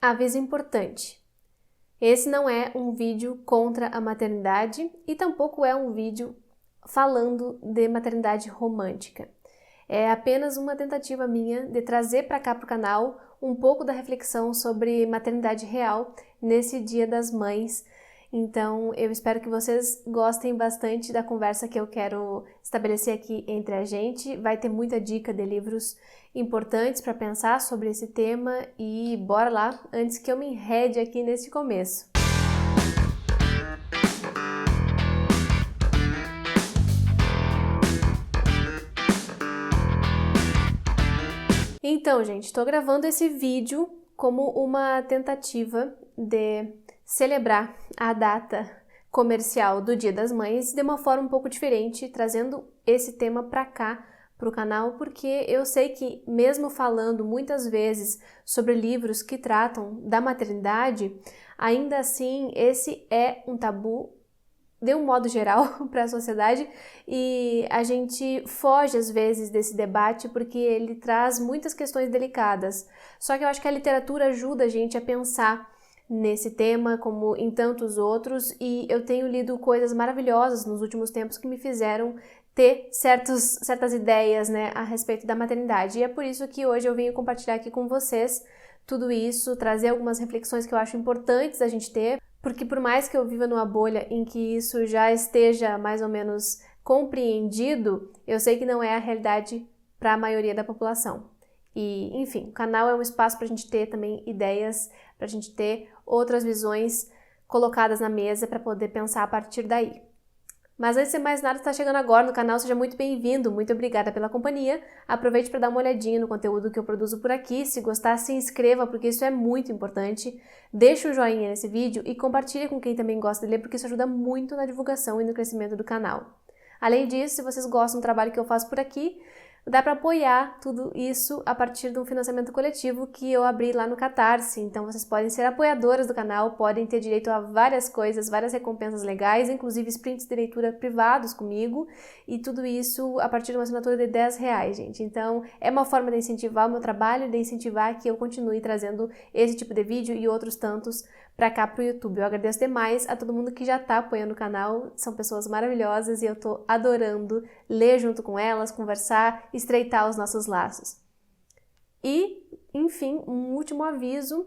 Aviso importante. Esse não é um vídeo contra a maternidade e tampouco é um vídeo falando de maternidade romântica. É apenas uma tentativa minha de trazer para cá para o canal um pouco da reflexão sobre maternidade real nesse Dia das Mães. Então, eu espero que vocês gostem bastante da conversa que eu quero estabelecer aqui entre a gente. Vai ter muita dica de livros importantes para pensar sobre esse tema e bora lá, antes que eu me enrede aqui nesse começo. Então, gente, estou gravando esse vídeo como uma tentativa de celebrar a data comercial do Dia das Mães de uma forma um pouco diferente, trazendo esse tema para cá, para o canal, porque eu sei que mesmo falando muitas vezes sobre livros que tratam da maternidade, ainda assim esse é um tabu de um modo geral para a sociedade e a gente foge às vezes desse debate porque ele traz muitas questões delicadas. Só que eu acho que a literatura ajuda a gente a pensar nesse tema como em tantos outros e eu tenho lido coisas maravilhosas nos últimos tempos que me fizeram ter certas ideias, né, a respeito da maternidade. E é por isso que hoje eu venho compartilhar aqui com vocês tudo isso, trazer algumas reflexões que eu acho importantes a gente ter, porque por mais que eu viva numa bolha em que isso já esteja mais ou menos compreendido, eu sei que não é a realidade para a maioria da população. E, enfim, o canal é um espaço para a gente ter também ideias, para a gente ter outras visões colocadas na mesa para poder pensar a partir daí. Mas antes de mais nada, está chegando agora no canal, seja muito bem-vindo, muito obrigada pela companhia. Aproveite para dar uma olhadinha no conteúdo que eu produzo por aqui. Se gostar, se inscreva, porque isso é muito importante. Deixe um joinha nesse vídeo e compartilhe com quem também gosta de ler, porque isso ajuda muito na divulgação e no crescimento do canal. Além disso, se vocês gostam do trabalho que eu faço por aqui, dá para apoiar tudo isso a partir de um financiamento coletivo que eu abri lá no Catarse. Então vocês podem ser apoiadoras do canal, podem ter direito a várias coisas, várias recompensas legais, inclusive sprints de leitura privados comigo, e tudo isso a partir de uma assinatura de R$10, gente. Então é uma forma de incentivar o meu trabalho, de incentivar que eu continue trazendo esse tipo de vídeo e outros tantos para cá pro YouTube. Eu agradeço demais a todo mundo que já tá apoiando o canal, são pessoas maravilhosas e eu tô adorando ler junto com elas, conversar, estreitar os nossos laços. E, enfim, um último aviso,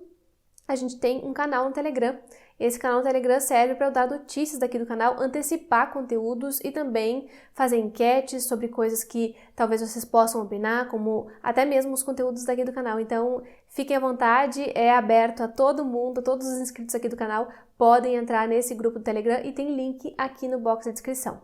a gente tem um canal no Telegram. Esse canal no Telegram serve para eu dar notícias daqui do canal, antecipar conteúdos e também fazer enquetes sobre coisas que talvez vocês possam opinar, como até mesmo os conteúdos daqui do canal. Então, fiquem à vontade, é aberto a todo mundo, todos os inscritos aqui do canal podem entrar nesse grupo do Telegram e tem link aqui no box da descrição.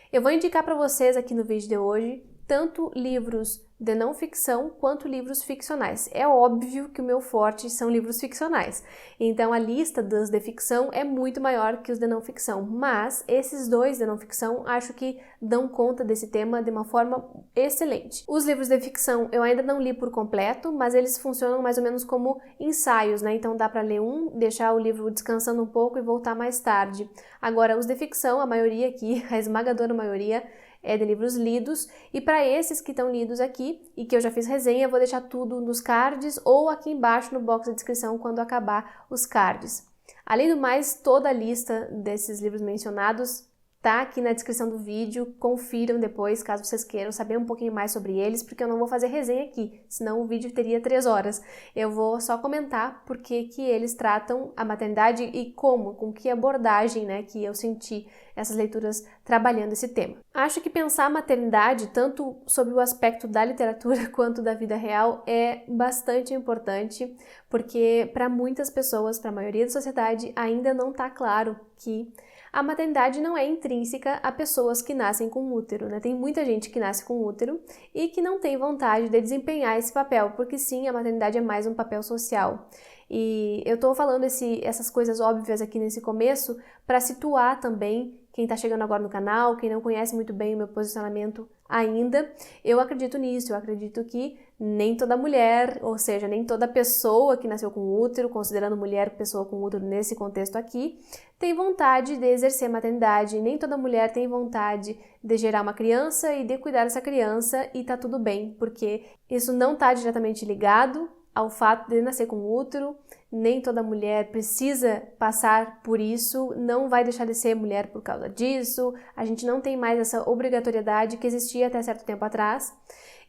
Eu vou indicar para vocês aqui no vídeo de hoje tanto livros de não ficção quanto livros ficcionais. É óbvio que o meu forte são livros ficcionais, então a lista dos de ficção é muito maior que os de não ficção, mas esses dois de não ficção acho que dão conta desse tema de uma forma excelente. Os livros de ficção eu ainda não li por completo, mas eles funcionam mais ou menos como ensaios, né? Então dá para ler um, deixar o livro descansando um pouco e voltar mais tarde. Agora, os de ficção, a maioria aqui, a esmagadora maioria, é de livros lidos, e para esses que estão lidos aqui e que eu já fiz resenha, eu vou deixar tudo nos cards ou aqui embaixo no box da descrição quando acabar os cards. Além do mais, toda a lista desses livros mencionados tá aqui na descrição do vídeo, confiram depois, caso vocês queiram saber um pouquinho mais sobre eles, porque eu não vou fazer resenha aqui, senão o vídeo teria 3 horas. Eu vou só comentar porque que eles tratam a maternidade e como, com que abordagem, né, que eu senti essas leituras trabalhando esse tema. Acho que pensar a maternidade, tanto sobre o aspecto da literatura quanto da vida real, é bastante importante, porque para muitas pessoas, para a maioria da sociedade, ainda não está claro que a maternidade não é intrínseca a pessoas que nascem com útero, né? Tem muita gente que nasce com útero e que não tem vontade de desempenhar esse papel, porque sim, a maternidade é mais um papel social. E eu tô falando essas coisas óbvias aqui nesse começo para situar também quem tá chegando agora no canal, quem não conhece muito bem o meu posicionamento ainda. Eu acredito nisso, eu acredito que nem toda mulher, ou seja, nem toda pessoa que nasceu com útero, considerando mulher pessoa com útero nesse contexto aqui, tem vontade de exercer a maternidade, nem toda mulher tem vontade de gerar uma criança e de cuidar dessa criança e tá tudo bem, porque isso não tá diretamente ligado ao fato de nascer com útero, nem toda mulher precisa passar por isso, não vai deixar de ser mulher por causa disso, a gente não tem mais essa obrigatoriedade que existia até certo tempo atrás.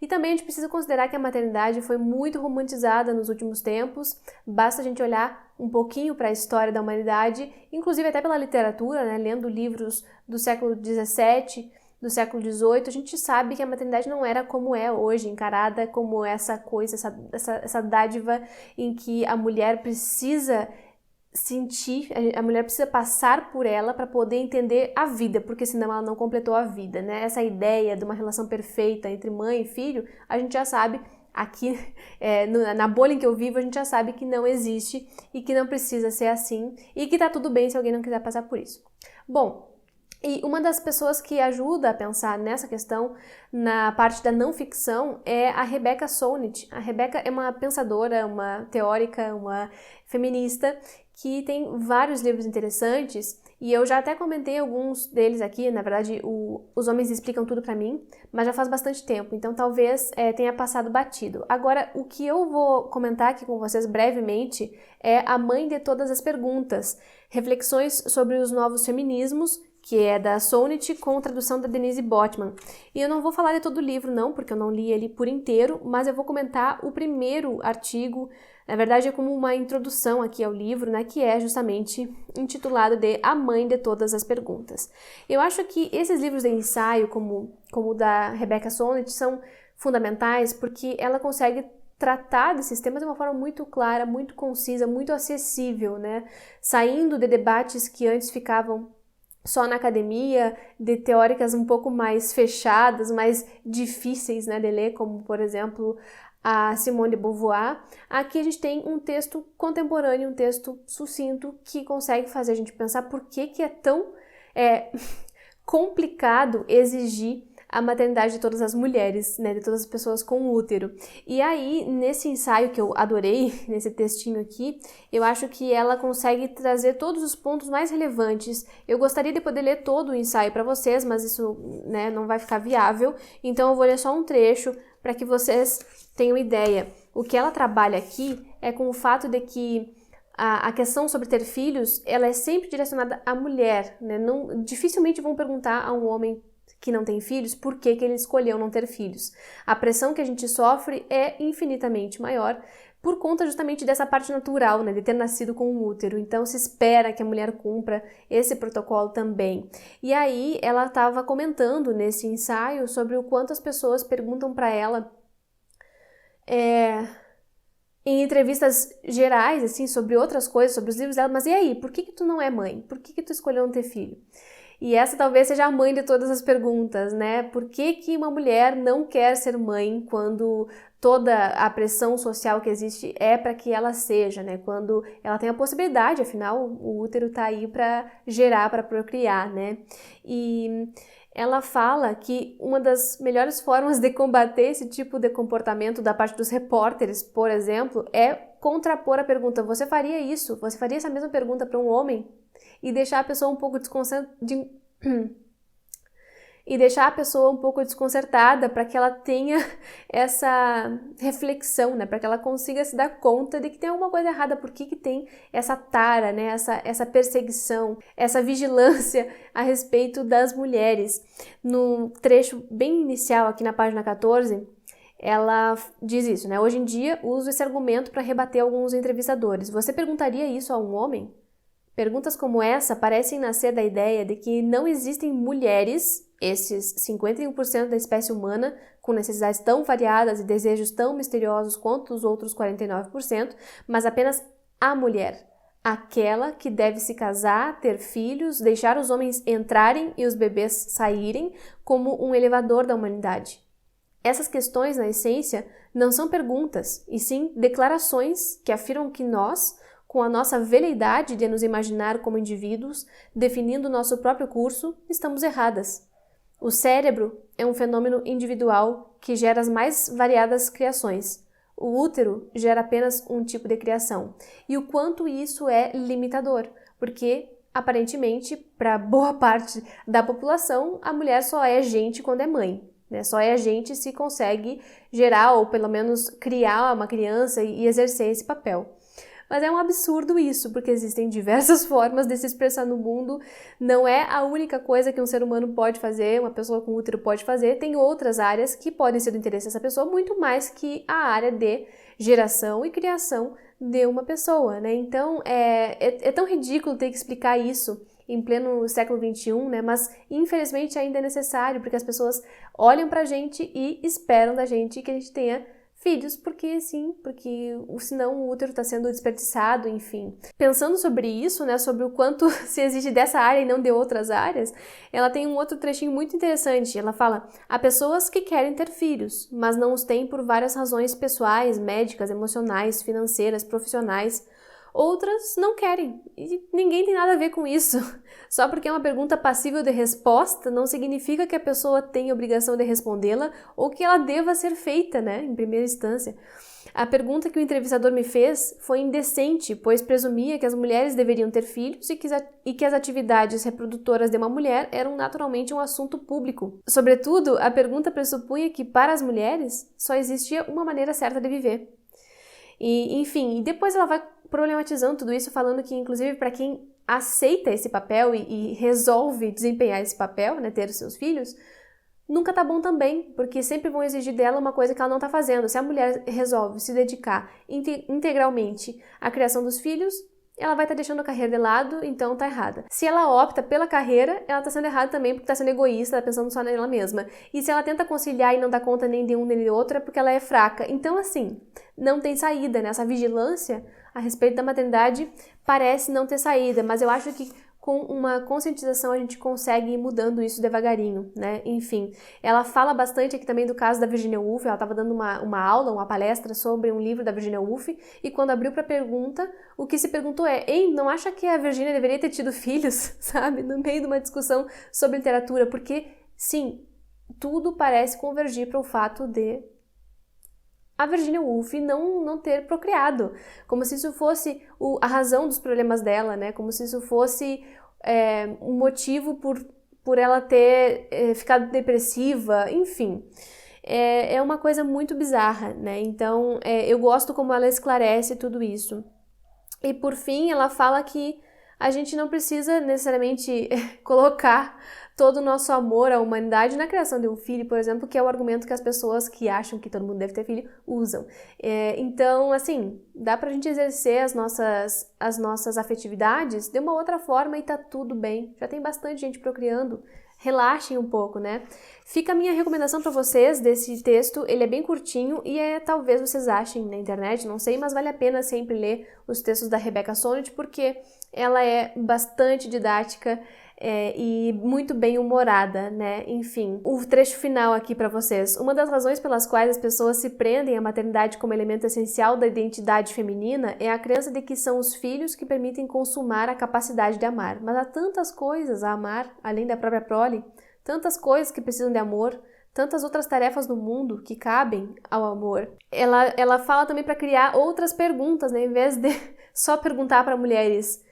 E também a gente precisa considerar que a maternidade foi muito romantizada nos últimos tempos, basta a gente olhar um pouquinho para a história da humanidade, inclusive até pela literatura, né? Lendo livros do século XVII, do século XVIII, a gente sabe que a maternidade não era como é hoje, encarada como essa coisa, essa dádiva em que a mulher precisa sentir, a mulher precisa passar por ela para poder entender a vida, porque senão ela não completou a vida, né? Essa ideia de uma relação perfeita entre mãe e filho, a gente já sabe, aqui na bolha em que eu vivo, a gente já sabe que não existe e que não precisa ser assim e que tá tudo bem se alguém não quiser passar por isso. Bom, e uma das pessoas que ajuda a pensar nessa questão, na parte da não ficção, é a Rebecca Solnit. A Rebecca é uma pensadora, uma teórica, uma feminista, que tem vários livros interessantes, e eu já até comentei alguns deles aqui, na verdade Os Homens Explicam Tudo Pra Mim, mas já faz bastante tempo, então talvez tenha passado batido. Agora, o que eu vou comentar aqui com vocês brevemente é A Mãe de Todas as Perguntas, reflexões sobre os novos feminismos, que é da Solnit, com tradução da Denise Botman. E eu não vou falar de todo o livro, não, porque eu não li ele por inteiro, mas eu vou comentar o primeiro artigo, na verdade é como uma introdução aqui ao livro, né, que é justamente intitulado de A Mãe de Todas as Perguntas. Eu acho que esses livros de ensaio, como o da Rebecca Solnit, são fundamentais porque ela consegue tratar desses temas de uma forma muito clara, muito concisa, muito acessível, né, saindo de debates que antes ficavam só na academia, de teóricas um pouco mais fechadas, mais difíceis, né, de ler, como, por exemplo, a Simone de Beauvoir. Aqui a gente tem um texto contemporâneo, um texto sucinto, que consegue fazer a gente pensar por que é tão complicado exigir a maternidade de todas as mulheres, né, de todas as pessoas com útero. E aí, nesse ensaio que eu adorei, nesse textinho aqui, eu acho que ela consegue trazer todos os pontos mais relevantes. Eu gostaria de poder ler todo o ensaio para vocês, mas isso, né, não vai ficar viável, então eu vou ler só um trecho para que vocês tenham ideia. O que ela trabalha aqui é com o fato de que a questão sobre ter filhos, ela é sempre direcionada à mulher, né? Dificilmente vão perguntar a um homem que não tem filhos, por que ele escolheu não ter filhos. A pressão que a gente sofre é infinitamente maior por conta justamente dessa parte natural, né, de ter nascido com um útero. Então se espera que a mulher cumpra esse protocolo também. E aí ela estava comentando nesse ensaio sobre o quanto as pessoas perguntam para ela em entrevistas gerais, assim, sobre outras coisas, sobre os livros dela, mas e aí, por que tu não é mãe? Por que tu escolheu não ter filho? E essa talvez seja a mãe de todas as perguntas, né? Por que uma mulher não quer ser mãe quando toda a pressão social que existe é para que ela seja, né? Quando ela tem a possibilidade, afinal, o útero tá aí para gerar, para procriar, né? E ela fala que uma das melhores formas de combater esse tipo de comportamento da parte dos repórteres, por exemplo, é contrapor a pergunta: você faria isso? Você faria essa mesma pergunta para um homem? E deixar a pessoa um pouco desconcertada para que ela tenha essa reflexão, né? Para que ela consiga se dar conta de que tem alguma coisa errada, por que tem essa tara, né? Essa perseguição, essa vigilância a respeito das mulheres. No trecho bem inicial, aqui na página 14, ela diz isso, né? Hoje em dia, uso esse argumento para rebater alguns entrevistadores. Você perguntaria isso a um homem? Perguntas como essa parecem nascer da ideia de que não existem mulheres, esses 51% da espécie humana, com necessidades tão variadas e desejos tão misteriosos quanto os outros 49%, mas apenas a mulher, aquela que deve se casar, ter filhos, deixar os homens entrarem e os bebês saírem, como um elevador da humanidade. Essas questões, na essência, não são perguntas, e sim declarações que afirmam que nós, com a nossa veleidade de nos imaginar como indivíduos, definindo nosso próprio curso, estamos erradas. O cérebro é um fenômeno individual que gera as mais variadas criações. O útero gera apenas um tipo de criação. E o quanto isso é limitador, porque, aparentemente, para boa parte da população, a mulher só é gente quando é mãe. né? Só é a gente se consegue gerar ou pelo menos criar uma criança e exercer esse papel. Mas é um absurdo isso, porque existem diversas formas de se expressar no mundo, não é a única coisa que um ser humano pode fazer, uma pessoa com útero pode fazer, tem outras áreas que podem ser do interesse dessa pessoa, muito mais que a área de geração e criação de uma pessoa, né? Então, é tão ridículo ter que explicar isso em pleno século XXI, né? Mas, infelizmente, ainda é necessário, porque as pessoas olham pra gente e esperam da gente que a gente tenha filhos, porque sim, porque senão o útero está sendo desperdiçado, enfim. Pensando sobre isso, né, sobre o quanto se exige dessa área e não de outras áreas, ela tem um outro trechinho muito interessante. Ela fala: há pessoas que querem ter filhos, mas não os têm por várias razões pessoais, médicas, emocionais, financeiras, profissionais. Outras não querem, e ninguém tem nada a ver com isso. Só porque é uma pergunta passível de resposta, não significa que a pessoa tenha obrigação de respondê-la ou que ela deva ser feita, né, em primeira instância. A pergunta que o entrevistador me fez foi indecente, pois presumia que as mulheres deveriam ter filhos e que as atividades reprodutoras de uma mulher eram naturalmente um assunto público. Sobretudo, a pergunta pressupunha que, para as mulheres, só existia uma maneira certa de viver. E, enfim, depois ela vai problematizando tudo isso, falando que, inclusive, para quem aceita esse papel e resolve desempenhar esse papel, né, ter os seus filhos, nunca tá bom também, porque sempre vão exigir dela uma coisa que ela não tá fazendo. Se a mulher resolve se dedicar integralmente à criação dos filhos, ela vai estar deixando a carreira de lado, então tá errada. Se ela opta pela carreira, ela tá sendo errada também porque tá sendo egoísta, tá pensando só nela mesma. E se ela tenta conciliar e não dá conta nem de um nem de outro, é porque ela é fraca. Então, assim, não tem saída, né? Essa vigilância a respeito da maternidade parece não ter saída, mas eu acho que com uma conscientização a gente consegue ir mudando isso devagarinho, né? Enfim, ela fala bastante aqui também do caso da Virginia Woolf. Ela estava dando uma aula, uma palestra sobre um livro da Virginia Woolf, e quando abriu para pergunta, o que se perguntou é: ei, não acha que a Virginia deveria ter tido filhos, sabe? No meio de uma discussão sobre literatura, porque, sim, tudo parece convergir para o fato de a Virginia Woolf não ter procriado, como se isso fosse a razão dos problemas dela, né? Como se isso fosse um motivo por ela ter ficado depressiva, enfim. É uma coisa muito bizarra, né? Então, eu gosto como ela esclarece tudo isso. E, por fim, ela fala que a gente não precisa necessariamente colocar todo o nosso amor à humanidade na criação de um filho, por exemplo, que é o argumento que as pessoas que acham que todo mundo deve ter filho usam. Então, assim, dá pra gente exercer as nossas afetividades de uma outra forma e tá tudo bem. Já tem bastante gente procriando. Relaxem um pouco, né? Fica a minha recomendação para vocês desse texto. Ele é bem curtinho e talvez vocês achem na internet, não sei, mas vale a pena sempre ler os textos da Rebecca Solnit, porque ela é bastante didática e muito bem humorada, né? Enfim, o trecho final aqui para vocês. Uma das razões pelas quais as pessoas se prendem à maternidade como elemento essencial da identidade feminina é a crença de que são os filhos que permitem consumar a capacidade de amar. Mas há tantas coisas a amar, além da própria prole, tantas coisas que precisam de amor, tantas outras tarefas no mundo que cabem ao amor. Ela fala também para criar outras perguntas, né? Em vez de só perguntar para mulheres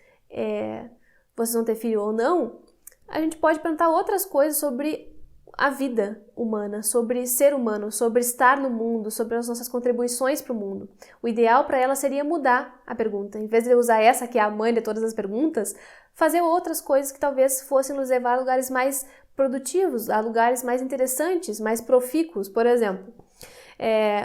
vocês vão ter filho ou não, a gente pode perguntar outras coisas sobre a vida humana, sobre ser humano, sobre estar no mundo, sobre as nossas contribuições para o mundo. O ideal para ela seria mudar a pergunta. Em vez de usar essa, que é a mãe de todas as perguntas, fazer outras coisas que talvez fossem nos levar a lugares mais produtivos, a lugares mais interessantes, mais profícuos, por exemplo.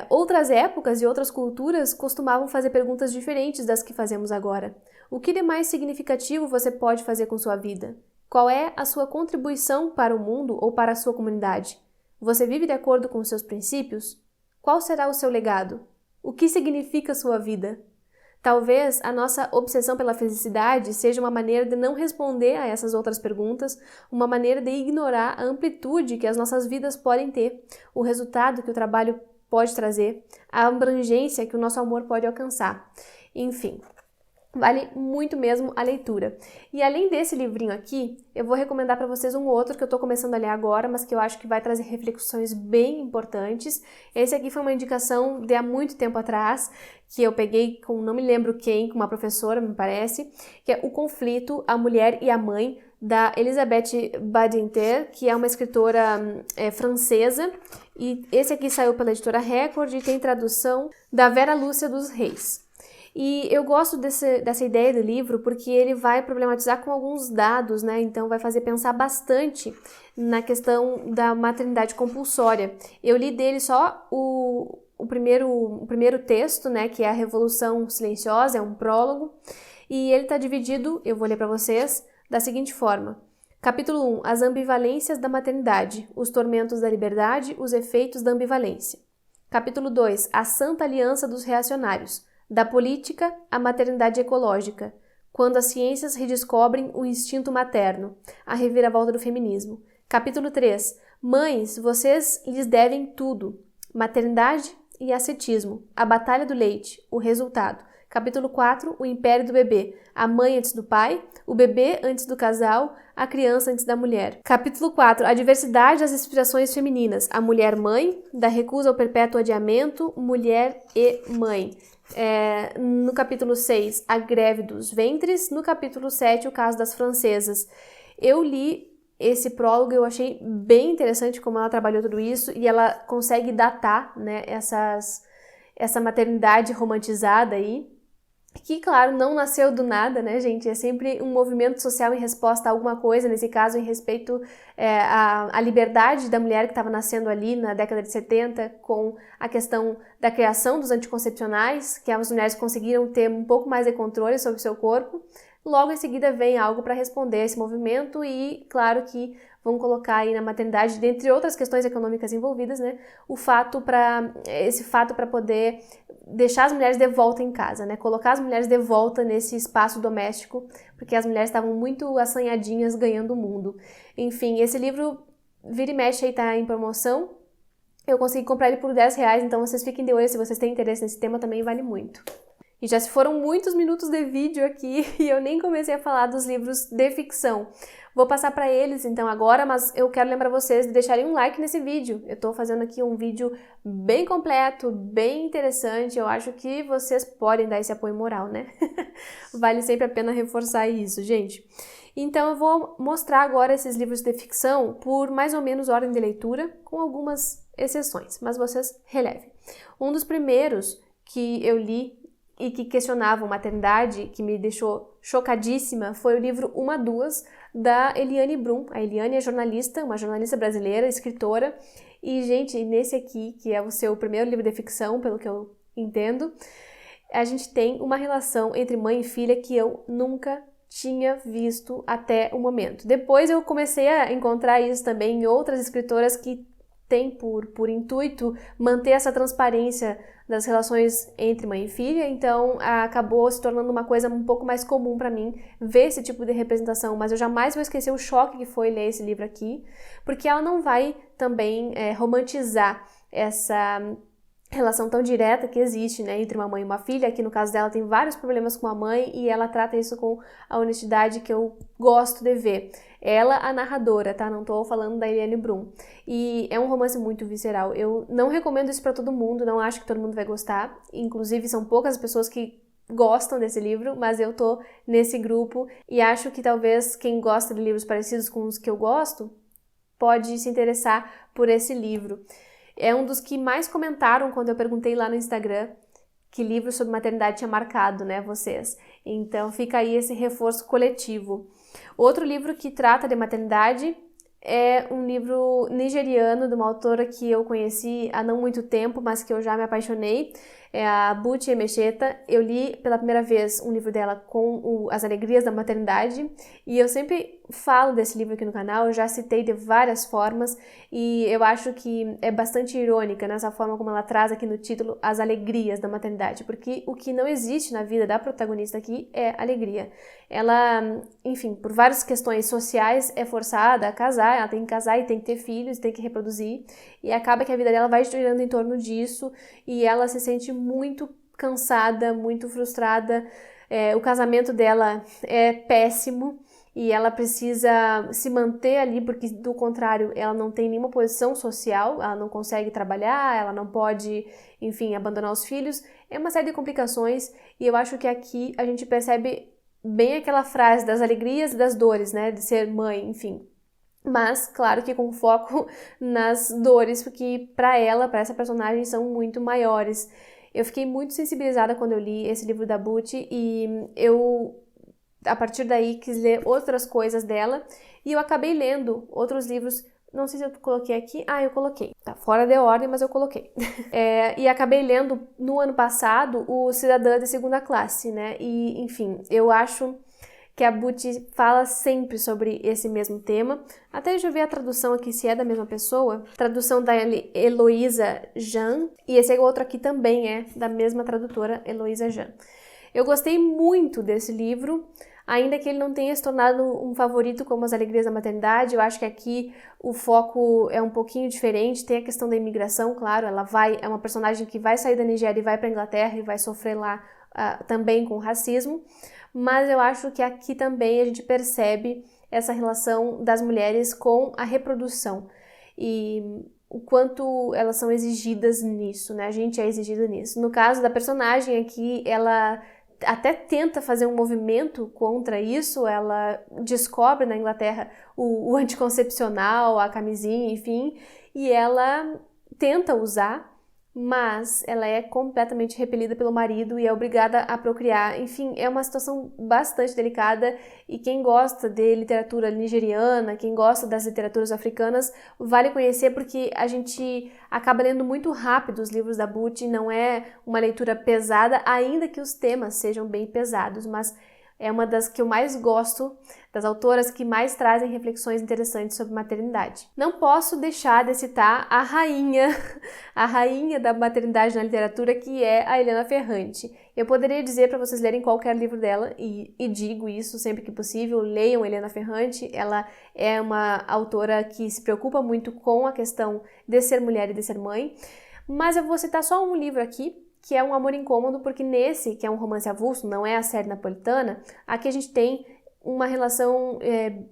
Outras épocas e outras culturas costumavam fazer perguntas diferentes das que fazemos agora. O que de mais significativo você pode fazer com sua vida? Qual é a sua contribuição para o mundo ou para a sua comunidade? Você vive de acordo com os seus princípios? Qual será o seu legado? O que significa sua vida? Talvez a nossa obsessão pela felicidade seja uma maneira de não responder a essas outras perguntas, uma maneira de ignorar a amplitude que as nossas vidas podem ter, o resultado que o trabalho pode trazer, a abrangência que o nosso amor pode alcançar. Enfim, vale muito mesmo a leitura. E além desse livrinho aqui, eu vou recomendar para vocês um outro que eu estou começando a ler agora, mas que eu acho que vai trazer reflexões bem importantes. Esse aqui foi uma indicação de há muito tempo atrás, que eu peguei com não me lembro quem, com uma professora, me parece, que é O Conflito, a Mulher e a Mãe, da Elisabeth Badinter, que é uma escritora francesa, e esse aqui saiu pela editora Record e tem tradução da Vera Lúcia dos Reis. E eu gosto dessa ideia do livro porque ele vai problematizar com alguns dados, né? Então vai fazer pensar bastante na questão da maternidade compulsória. Eu li dele só o primeiro texto, né? Que é a Revolução Silenciosa, é um prólogo. E ele está dividido, eu vou ler para vocês, da seguinte forma. Capítulo 1. As ambivalências da maternidade, os tormentos da liberdade, os efeitos da ambivalência. Capítulo 2. A Santa Aliança dos Reacionários. Da política à maternidade ecológica, quando as ciências redescobrem o instinto materno, a reviravolta do feminismo. Capítulo 3. Mães, vocês lhes devem tudo. Maternidade e ascetismo, a batalha do leite, o resultado. Capítulo 4. O império do bebê, a mãe antes do pai, o bebê antes do casal, a criança antes da mulher. Capítulo 4. A diversidade das inspirações femininas, a mulher-mãe, da recusa ao perpétuo adiamento, mulher e mãe. No capítulo 6, a greve dos ventres. No capítulo 7, o caso das francesas. Eu li esse prólogo, eu achei bem interessante como ela trabalhou tudo isso e ela consegue datar, né, essa maternidade romantizada aí, que, claro, não nasceu do nada, né, gente? É sempre um movimento social em resposta a alguma coisa, nesse caso, em respeito à liberdade da mulher que estava nascendo ali na década de 70, com a questão da criação dos anticoncepcionais, que as mulheres conseguiram ter um pouco mais de controle sobre o seu corpo. Logo em seguida vem algo para responder a esse movimento e, claro que vão colocar aí na maternidade, dentre outras questões econômicas envolvidas, né, esse fato para poder deixar as mulheres de volta em casa, né, colocar as mulheres de volta nesse espaço doméstico, porque as mulheres estavam muito assanhadinhas ganhando o mundo. Enfim, esse livro vira e mexe aí tá em promoção. Eu consegui comprar ele por R$10, então vocês fiquem de olho, se vocês têm interesse nesse tema também vale muito. E já se foram muitos minutos de vídeo aqui e eu nem comecei a falar dos livros de ficção. Vou passar para eles então agora, mas eu quero lembrar vocês de deixarem um like nesse vídeo. Eu tô fazendo aqui um vídeo bem completo, bem interessante. Eu acho que vocês podem dar esse apoio moral, né? Vale sempre a pena reforçar isso, gente. Então eu vou mostrar agora esses livros de ficção por mais ou menos ordem de leitura, com algumas exceções, mas vocês relevem. Um dos primeiros que eu li e que questionavam maternidade, que me deixou chocadíssima, foi o livro Uma Duas, da Eliane Brum. A Eliane é jornalista, uma jornalista brasileira, escritora, e, gente, nesse aqui, que é o seu primeiro livro de ficção, pelo que eu entendo, a gente tem uma relação entre mãe e filha que eu nunca tinha visto até o momento. Depois eu comecei a encontrar isso também em outras escritoras que tem por intuito manter essa transparência das relações entre mãe e filha, então acabou se tornando uma coisa um pouco mais comum para mim ver esse tipo de representação, mas eu jamais vou esquecer o choque que foi ler esse livro aqui, porque ela não vai também romantizar essa relação tão direta que existe, né, entre uma mãe e uma filha. Aqui no caso dela tem vários problemas com a mãe e ela trata isso com a honestidade que eu gosto de ver. Ela, a narradora, tá? Não tô falando da Eliane Brum. E é um romance muito visceral. Eu não recomendo isso pra todo mundo, não acho que todo mundo vai gostar. Inclusive, são poucas as pessoas que gostam desse livro, mas eu tô nesse grupo e acho que talvez quem gosta de livros parecidos com os que eu gosto pode se interessar por esse livro. É um dos que mais comentaram quando eu perguntei lá no Instagram que livro sobre maternidade tinha marcado, né, vocês. Então fica aí esse reforço coletivo. Outro livro que trata de maternidade é um livro nigeriano de uma autora que eu conheci há não muito tempo, mas que eu já me apaixonei. É a Buchi Emecheta. Eu li pela primeira vez um livro dela com As Alegrias da Maternidade e eu sempre falo desse livro aqui no canal, eu já citei de várias formas e eu acho que é bastante irônica nessa forma como ela traz aqui no título As Alegrias da Maternidade, porque o que não existe na vida da protagonista aqui é alegria. Ela, enfim, por várias questões sociais é forçada a casar, ela tem que casar e tem que ter filhos, tem que reproduzir e acaba que a vida dela vai girando em torno disso e ela se sente muito cansada, muito frustrada. O casamento dela é péssimo e ela precisa se manter ali porque, do contrário, ela não tem nenhuma posição social, ela não consegue trabalhar, ela não pode, enfim, abandonar os filhos. É uma série de complicações e eu acho que aqui a gente percebe bem aquela frase das alegrias e das dores, né, de ser mãe, enfim. Mas, claro que com foco nas dores, porque para essa personagem, são muito maiores. Eu fiquei muito sensibilizada quando eu li esse livro da Butch e eu, a partir daí, quis ler outras coisas dela e eu acabei lendo outros livros. Não sei se eu coloquei aqui. Eu coloquei. Tá fora de ordem, mas eu coloquei. E acabei lendo no ano passado o Cidadã de Segunda Classe, né? E, enfim, eu acho que a Butch fala sempre sobre esse mesmo tema. Até já vi a tradução aqui, se é da mesma pessoa. Tradução da Heloísa Jean. E esse outro aqui também é da mesma tradutora, Heloísa Jean. Eu gostei muito desse livro, ainda que ele não tenha se tornado um favorito como As Alegrias da Maternidade. Eu acho que aqui o foco é um pouquinho diferente. Tem a questão da imigração, claro. É uma personagem que vai sair da Nigéria e vai para a Inglaterra e vai sofrer lá também com racismo. Mas eu acho que aqui também a gente percebe essa relação das mulheres com a reprodução e o quanto elas são exigidas nisso, né? A gente é exigido nisso. No caso da personagem aqui, ela até tenta fazer um movimento contra isso, ela descobre na Inglaterra o anticoncepcional, a camisinha, enfim, e ela tenta usar, mas ela é completamente repelida pelo marido e é obrigada a procriar. Enfim, é uma situação bastante delicada e quem gosta de literatura nigeriana, quem gosta das literaturas africanas, vale conhecer porque a gente acaba lendo muito rápido os livros da Butch, não é uma leitura pesada, ainda que os temas sejam bem pesados, mas é uma das que eu mais gosto, das autoras que mais trazem reflexões interessantes sobre maternidade. Não posso deixar de citar a rainha da maternidade na literatura, que é a Helena Ferrante. Eu poderia dizer para vocês lerem qualquer livro dela, e digo isso sempre que possível, leiam Helena Ferrante. Ela é uma autora que se preocupa muito com a questão de ser mulher e de ser mãe, mas eu vou citar só um livro aqui, que é Um Amor Incômodo, porque nesse, que é um romance avulso, não é a série napolitana, aqui a gente tem uma relação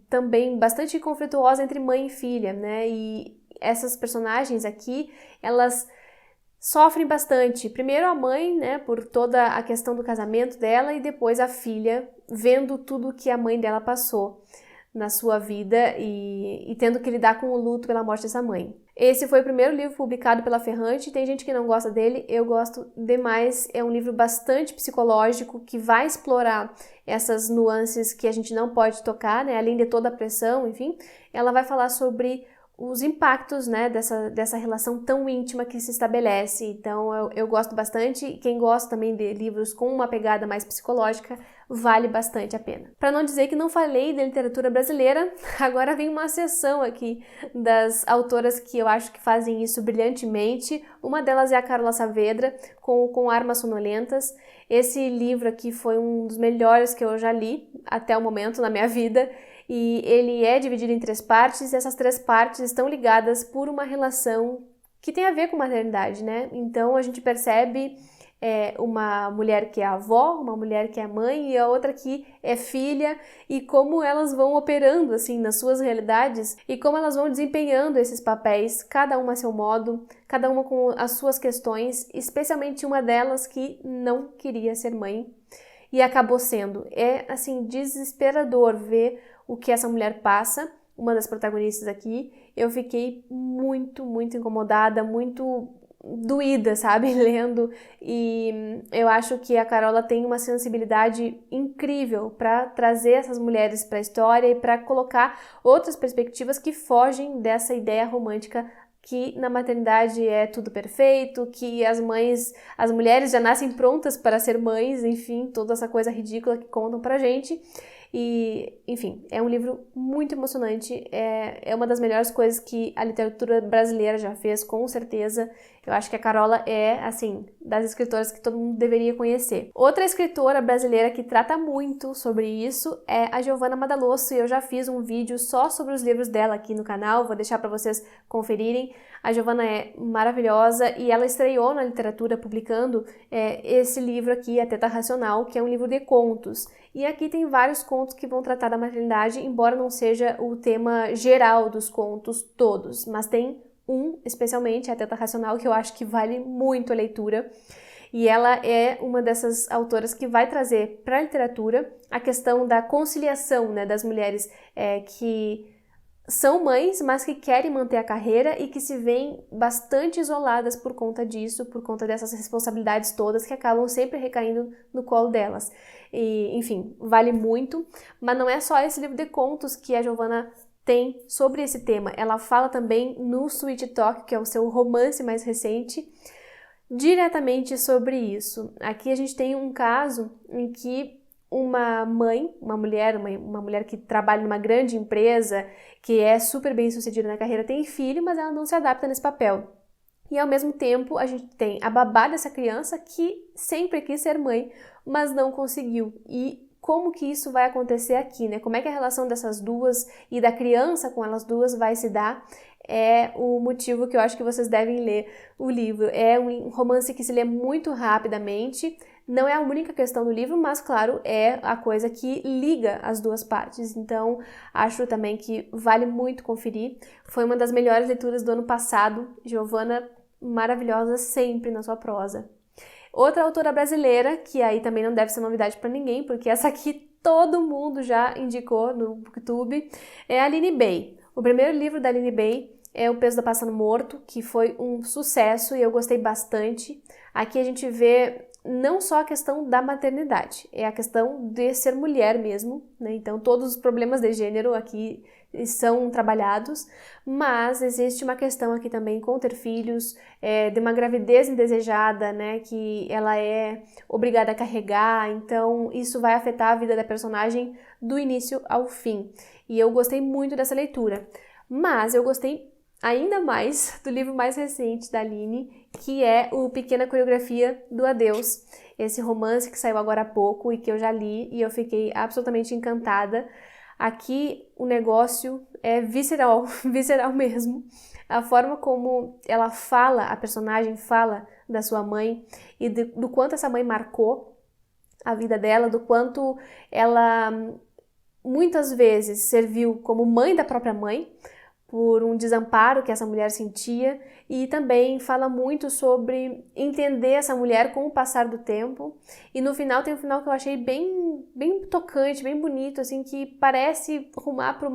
também bastante conflituosa entre mãe e filha, né? E essas personagens aqui, elas sofrem bastante. Primeiro a mãe, né, por toda a questão do casamento dela, e depois a filha, vendo tudo que a mãe dela passou na sua vida e tendo que lidar com o luto pela morte dessa mãe. Esse foi o primeiro livro publicado pela Ferrante. Tem gente que não gosta dele, eu gosto demais. É um livro bastante psicológico que vai explorar essas nuances que a gente não pode tocar, né? Além de toda a pressão, enfim, ela vai falar sobre os impactos, né, dessa relação tão íntima que se estabelece. Então eu gosto bastante, e quem gosta também de livros com uma pegada mais psicológica, vale bastante a pena. Para não dizer que não falei da literatura brasileira, agora vem uma seção aqui das autoras que eu acho que fazem isso brilhantemente. Uma delas é a Carola Saavedra, com Armas Sonolentas. Esse livro aqui foi um dos melhores que eu já li até o momento na minha vida, e ele é dividido em 3 partes, e essas 3 partes estão ligadas por uma relação que tem a ver com maternidade, né? Então a gente percebe uma mulher que é avó, uma mulher que é mãe e a outra que é filha, e como elas vão operando assim nas suas realidades e como elas vão desempenhando esses papéis, cada uma a seu modo, cada uma com as suas questões, especialmente uma delas que não queria ser mãe e acabou sendo. É assim desesperador ver o que essa mulher passa, uma das protagonistas aqui. Eu fiquei muito, muito incomodada, muito doída, sabe, lendo, e eu acho que a Carola tem uma sensibilidade incrível para trazer essas mulheres para a história e para colocar outras perspectivas que fogem dessa ideia romântica que na maternidade é tudo perfeito, que as mulheres já nascem prontas para ser mães, enfim, toda essa coisa ridícula que contam pra gente. E, enfim, é um livro muito emocionante, é uma das melhores coisas que a literatura brasileira já fez, com certeza. Eu acho que a Carola é, assim, das escritoras que todo mundo deveria conhecer. Outra escritora brasileira que trata muito sobre isso é a Giovanna Madalosso, e eu já fiz um vídeo só sobre os livros dela aqui no canal, vou deixar para vocês conferirem. A Giovanna é maravilhosa e ela estreou na literatura publicando esse livro aqui, A Teta Racional, que é um livro de contos. E aqui tem vários contos que vão tratar da maternidade, embora não seja o tema geral dos contos todos, mas tem um, especialmente, A Teta Racional, que eu acho que vale muito a leitura. E ela é uma dessas autoras que vai trazer para a literatura a questão da conciliação, né, das mulheres que são mães, mas que querem manter a carreira e que se veem bastante isoladas por conta disso, por conta dessas responsabilidades todas que acabam sempre recaindo no colo delas. E, enfim, vale muito, mas não é só esse livro de contos que a Giovanna tem sobre esse tema. Ela fala também no Sweet Talk, que é o seu romance mais recente, diretamente sobre isso. Aqui a gente tem um caso em que uma mãe, uma mulher que trabalha numa grande empresa, que é super bem sucedida na carreira, tem filho, mas ela não se adapta nesse papel. E ao mesmo tempo a gente tem a babá dessa criança que sempre quis ser mãe, mas não conseguiu. E como que isso vai acontecer aqui, né? Como é que a relação dessas duas e da criança com elas duas vai se dar? É o motivo que eu acho que vocês devem ler o livro. É um romance que se lê muito rapidamente. Não é a única questão do livro, mas, claro, é a coisa que liga as duas partes. Então, acho também que vale muito conferir. Foi uma das melhores leituras do ano passado. Giovanna, maravilhosa sempre na sua prosa. Outra autora brasileira, que aí também não deve ser novidade para ninguém, porque essa aqui todo mundo já indicou no BookTube, é a Aline Bay. O primeiro livro da Aline Bay é O Peso da Pássaro Morto, que foi um sucesso e eu gostei bastante. Aqui a gente vê não só a questão da maternidade, é a questão de ser mulher mesmo, né? Então todos os problemas de gênero aqui são trabalhados, mas existe uma questão aqui também com ter filhos, de uma gravidez indesejada, né, que ela é obrigada a carregar, então isso vai afetar a vida da personagem do início ao fim. E eu gostei muito dessa leitura, mas eu gostei ainda mais do livro mais recente da Aline, que é o Pequena Coreografia do Adeus, esse romance que saiu agora há pouco e que eu já li e eu fiquei absolutamente encantada. Aqui o negócio é visceral, visceral mesmo. A forma como ela fala, a personagem fala da sua mãe e do quanto essa mãe marcou a vida dela, do quanto ela muitas vezes serviu como mãe da própria mãe, por um desamparo que essa mulher sentia, e também fala muito sobre entender essa mulher com o passar do tempo. E no final tem um final que eu achei bem tocante, bem bonito, assim, que parece rumar para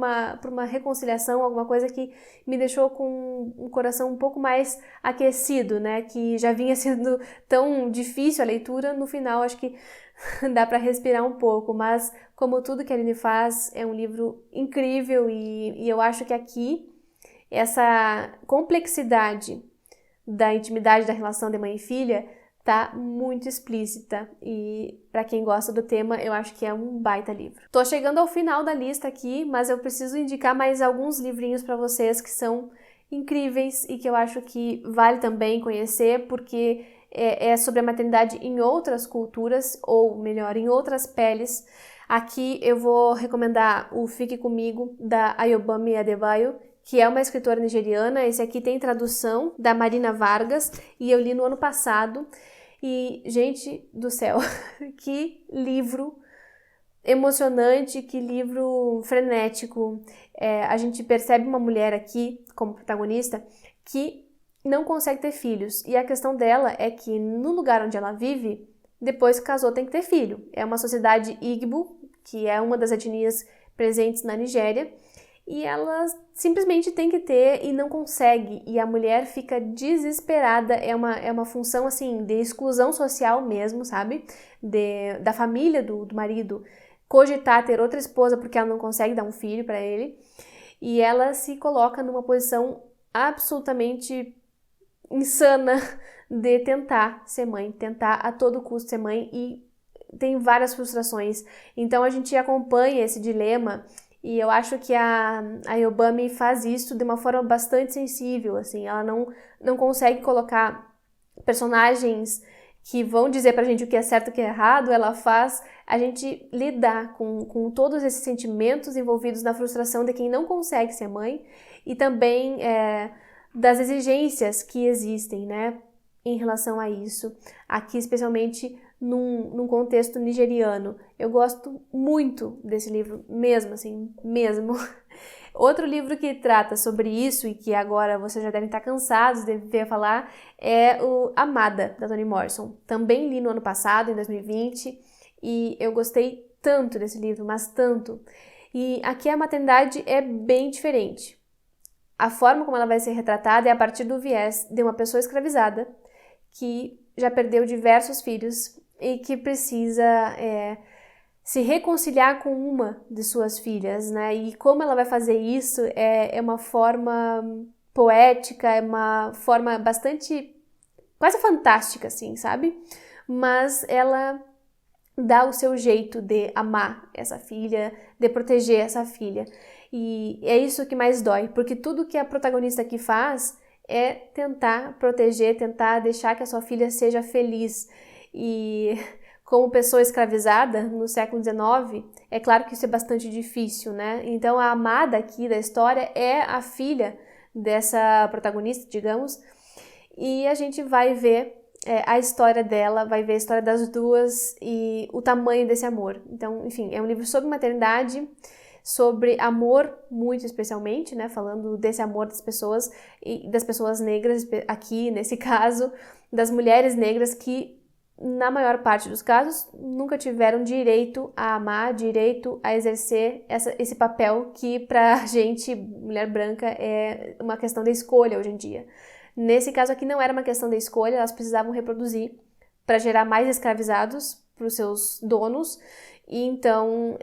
uma reconciliação, alguma coisa que me deixou com um coração um pouco mais aquecido, né? Que já vinha sendo tão difícil a leitura, no final acho que dá para respirar um pouco, mas como tudo que a Aline faz, é um livro incrível e eu acho que aqui essa complexidade da intimidade da relação de mãe e filha tá muito explícita e para quem gosta do tema, eu acho que é um baita livro. Tô chegando ao final da lista aqui, mas eu preciso indicar mais alguns livrinhos para vocês que são incríveis e que eu acho que vale também conhecer, porque é sobre a maternidade em outras culturas, ou melhor, em outras peles. Aqui eu vou recomendar o Fique Comigo, da Ayobami Adebayo, que é uma escritora nigeriana. Esse aqui tem tradução da Marina Vargas e eu li no ano passado. E, gente do céu, que livro emocionante, que livro frenético. A gente percebe uma mulher aqui, como protagonista, que não consegue ter filhos. E a questão dela é que no lugar onde ela vive, depois que casou tem que ter filho. É uma sociedade Igbo, que é uma das etnias presentes na Nigéria, e ela simplesmente tem que ter e não consegue. E a mulher fica desesperada, é uma função assim de exclusão social mesmo, sabe? Da família do marido cogitar ter outra esposa porque ela não consegue dar um filho para ele. E ela se coloca numa posição absolutamente insana de tentar ser mãe, tentar a todo custo ser mãe, e tem várias frustrações. Então a gente acompanha esse dilema e eu acho que a Ayobami faz isso de uma forma bastante sensível, assim, ela não consegue colocar personagens que vão dizer pra gente o que é certo e o que é errado, ela faz a gente lidar com todos esses sentimentos envolvidos na frustração de quem não consegue ser mãe e também das exigências que existem, né, em relação a isso, aqui especialmente num contexto nigeriano. Eu gosto muito desse livro, mesmo assim, mesmo. Outro livro que trata sobre isso e que agora vocês já devem estar cansados de ver falar é o Amada, da Toni Morrison. Também li no ano passado, em 2020, e eu gostei tanto desse livro, mas tanto. E aqui a maternidade é bem diferente. A forma como ela vai ser retratada é a partir do viés de uma pessoa escravizada que já perdeu diversos filhos e que precisa se reconciliar com uma de suas filhas, né? E como ela vai fazer isso é uma forma poética, é uma forma bastante, quase fantástica, assim, sabe? Mas ela dá o seu jeito de amar essa filha, de proteger essa filha. E é isso que mais dói, porque tudo que a protagonista aqui faz é tentar proteger, tentar deixar que a sua filha seja feliz. E como pessoa escravizada no século XIX, é claro que isso é bastante difícil, né? Então a amada aqui da história é a filha dessa protagonista, digamos, e a gente vai ver a história dela, vai ver a história das duas e o tamanho desse amor. Então, enfim, é um livro sobre maternidade, sobre amor, muito especialmente, né? Falando desse amor das pessoas e das pessoas negras, aqui nesse caso, das mulheres negras que, na maior parte dos casos, nunca tiveram direito a amar, direito a exercer esse papel que pra gente, mulher branca, é uma questão de escolha hoje em dia. Nesse caso aqui não era uma questão de escolha, elas precisavam reproduzir para gerar mais escravizados para os seus donos, e então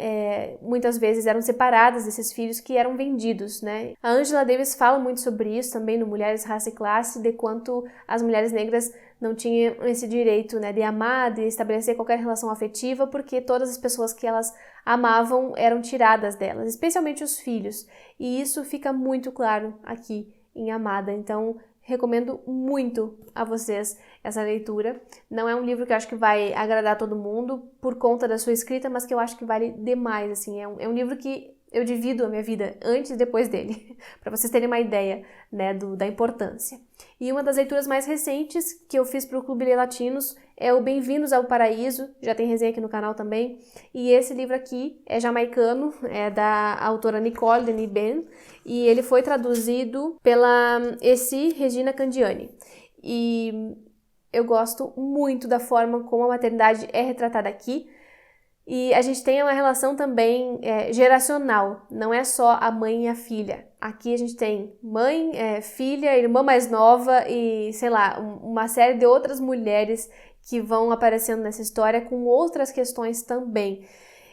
muitas vezes eram separadas desses filhos que eram vendidos, né? A Angela Davis fala muito sobre isso também no Mulheres, Raça e Classe, de quanto as mulheres negras não tinham esse direito, né, de amar, de estabelecer qualquer relação afetiva, porque todas as pessoas que elas amavam eram tiradas delas, especialmente os filhos, e isso fica muito claro aqui em Amada. Então recomendo muito a vocês essa leitura. Não é um livro que eu acho que vai agradar todo mundo por conta da sua escrita, mas que eu acho que vale demais, assim. É um livro que eu divido a minha vida antes e depois dele, para vocês terem uma ideia, né, da importância. E uma das leituras mais recentes que eu fiz para o Clube Lê Latinos é o Bem-vindos ao Paraíso, já tem resenha aqui no canal também, e esse livro aqui é jamaicano, é da autora Nicole Denis Ben, e ele foi traduzido pela Essi Regina Candiani. E eu gosto muito da forma como a maternidade é retratada aqui, e a gente tem uma relação também geracional, não é só a mãe e a filha. Aqui a gente tem mãe, filha, irmã mais nova e, sei lá, uma série de outras mulheres que vão aparecendo nessa história com outras questões também.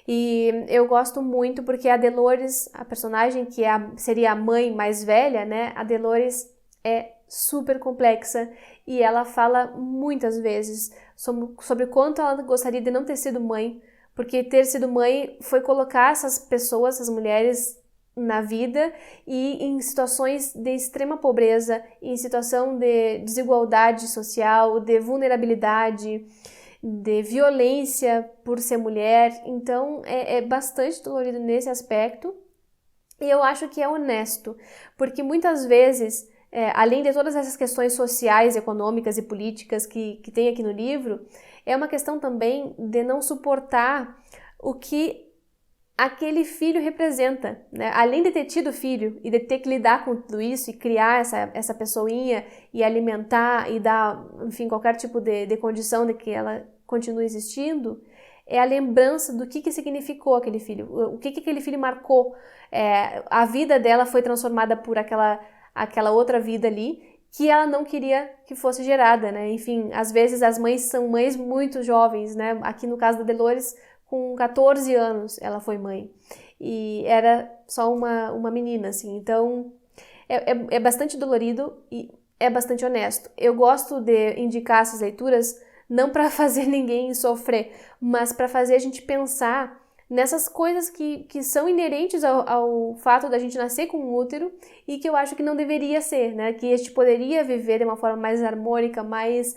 E eu gosto muito porque a Dolores, a personagem que seria a mãe mais velha, né? A Dolores é super complexa e ela fala muitas vezes sobre o quanto ela gostaria de não ter sido mãe, porque ter sido mãe foi colocar essas pessoas, essas mulheres na vida e em situações de extrema pobreza, em situação de desigualdade social, de vulnerabilidade, de violência por ser mulher. Então é bastante dolorido nesse aspecto e eu acho que é honesto, porque muitas vezes, além de todas essas questões sociais, econômicas e políticas que tem aqui no livro, é uma questão também de não suportar o que aquele filho representa, né? Além de ter tido filho e de ter que lidar com tudo isso e criar essa pessoinha e alimentar e dar, enfim, qualquer tipo de condição de que ela continue existindo, é a lembrança do que significou aquele filho, o que aquele filho marcou. A vida dela foi transformada por aquela outra vida ali, que ela não queria que fosse gerada, né? Enfim, às vezes as mães são mães muito jovens, né? Aqui no caso da Dolores, com 14 anos ela foi mãe. E era só uma menina, assim. Então, é bastante dolorido e é bastante honesto. Eu gosto de indicar essas leituras não para fazer ninguém sofrer, mas para fazer a gente pensar nessas coisas que são inerentes ao fato da gente nascer com um útero e que eu acho que não deveria ser, né? Que a gente poderia viver de uma forma mais harmônica, mais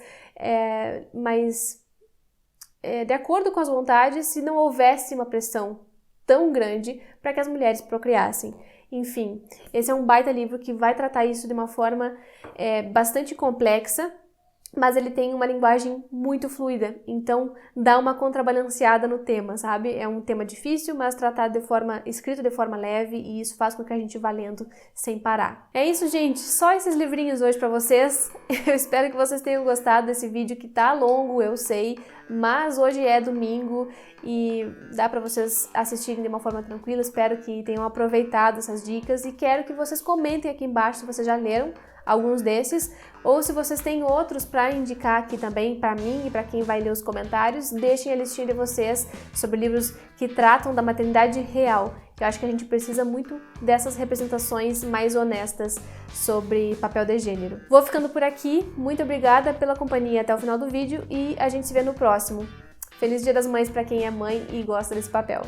de acordo com as vontades, se não houvesse uma pressão tão grande para que as mulheres procriassem. Enfim, esse é um baita livro que vai tratar isso de uma forma bastante complexa mas ele tem uma linguagem muito fluida, então dá uma contrabalanceada no tema, sabe? É um tema difícil, mas tratado escrito de forma leve, e isso faz com que a gente vá lendo sem parar. É isso, gente, só esses livrinhos hoje pra vocês. Eu espero que vocês tenham gostado desse vídeo, que tá longo, eu sei, mas hoje é domingo e dá pra vocês assistirem de uma forma tranquila. Espero que tenham aproveitado essas dicas e quero que vocês comentem aqui embaixo se vocês já leram alguns desses, ou se vocês têm outros para indicar aqui também para mim e para quem vai ler os comentários. Deixem a listinha de vocês sobre livros que tratam da maternidade real. Eu acho que a gente precisa muito dessas representações mais honestas sobre papel de gênero. Vou ficando por aqui, muito obrigada pela companhia até o final do vídeo e a gente se vê no próximo. Feliz Dia das Mães para quem é mãe e gosta desse papel!